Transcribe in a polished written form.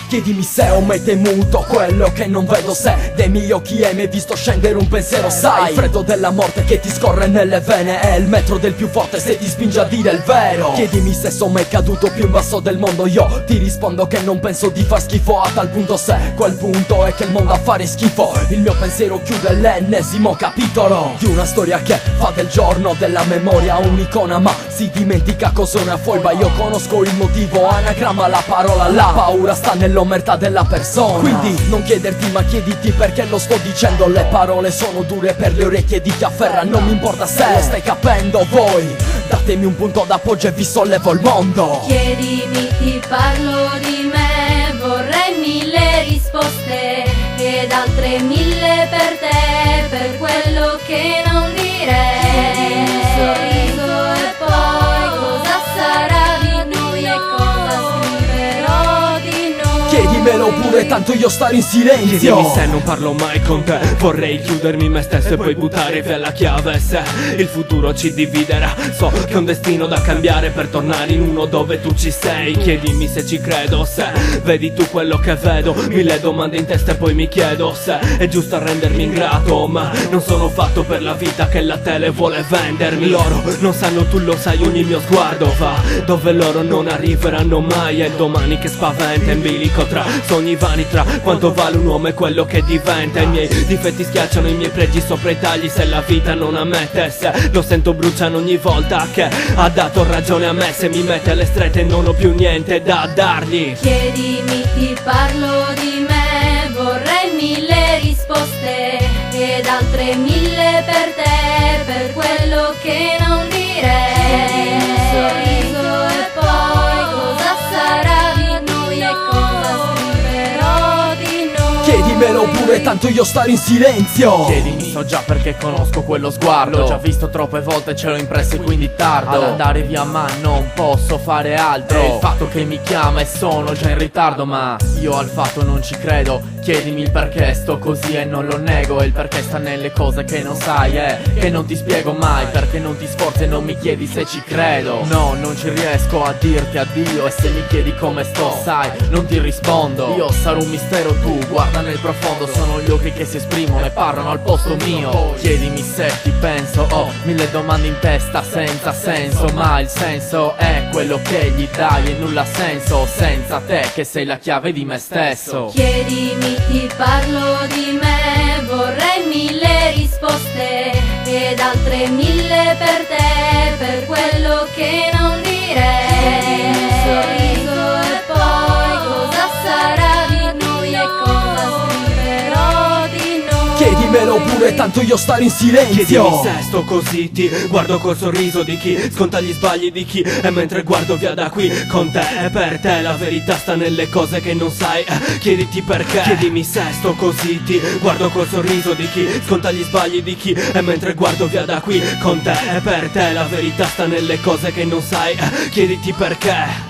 Chiedimi se ho mai temuto quello che non vedo, se dei miei occhi hai mai visto scendere un pensiero. Sai, il freddo della morte che ti scorre nelle vene è il metro del più forte se ti spinge a dire il vero. Chiedimi se sono mai caduto più in basso del mondo, io ti rispondo che non penso di far schifo a tal punto, se quel punto è che il mondo a fare schifo. Il mio pensiero chiude l'ennesimo capitolo di una storia che fa del giorno della memoria un'icona, ma si dimentica cos'è una foiba. Io conosco il motivo, anagramma la parola, la paura sta nell'omertà della persona. Quindi non chiederti ma chiediti perché lo sto dicendo. Le parole sono dure per le orecchie di chi afferra, non mi importa se lo stai capendo. Voi datemi un punto d'appoggio e vi sollevo il mondo. Chiedimi, ti parlo di me, vorrei 1000 risposte ed altre 1000 per te, per quello che non direi. Chiedimi un sorriso e poi cosa sarà di noi e cosa scriverò di noi. Chiedimelo pure, tanto io stare in silenzio. Chiedimi se non parlo mai con te, vorrei chiudermi me stesso e poi buttare via la chiave. Se il futuro ci dividerà, so che è un destino da cambiare per tornare in uno dove tu ci sei. Chiedimi se ci credo, se vedi tu quello che vedo. 1000 domande in testa e poi mi chiedo se è giusto rendermi ingrato, ma non sono fatto per la vita che la tele vuole vendermi. Loro non sanno, tu lo sai, ogni mio sguardo va dove loro non arriveranno mai. È il domani che spaventa, in bilico tra sogni vani, tra quanto vale un uomo e quello che diventa. I miei difetti schiacciano, i miei pregi sopra i tagli. Se la vita non ammette, se lo sento bruciano ogni volta che ha dato ragione a me. Se mi mette alle strette non ho più niente da dargli. Chiedimi, ti parlo di me, vorrei 1000 risposte ed altre 1000 per te, per quello che non direi. Chiedimi un sorriso e poi cosa sarà di noi e cosa scriverò di noi. Chiedimelo pure, tanto io stare in silenzio. Chiedimi, so già perché conosco quello sguardo. L'ho già visto troppe volte, ce l'ho impresso e quindi tardo ad andare via, ma non posso fare altro. È il fatto che mi chiama e sono già in ritardo, ma io al fatto non ci credo. Chiedimi il perché sto così e non lo nego. E il perché sta nelle cose che non sai, che non ti spiego mai. Perché non ti sforzi e non mi chiedi se ci credo. No, non ci riesco a dirti addio. E se mi chiedi come sto, sai, non ti rispondo. Io sarò un mistero, tu guarda nel profondo. Sono gli occhi che si esprimono e parlano al posto mio. Chiedimi se ti penso, ho 1000 domande in testa senza senso, ma il senso è quello che gli dai e nulla ha senso senza te che sei la chiave di me stesso. Chiedimi, ti parlo di me, vorrei 1000 risposte ed altre 1000 per te, per quello che non direi. Chiedimi un sorriso e poi cosa sarà di noi e cosa scriverò di noi. Chiedimelo pure, tanto io stare in silenzio. Chiedimi se sto così, ti guardo col sorriso di chi sconta gli sbagli di chi. E mentre guardo via da qui con te e per te, la verità sta nelle cose che non sai. Chiediti perché. Chiedimi se sto così, ti guardo col sorriso di chi sconta gli sbagli di chi. E mentre guardo via da qui con te e per te, la verità sta nelle cose che non sai. Chiediti perché.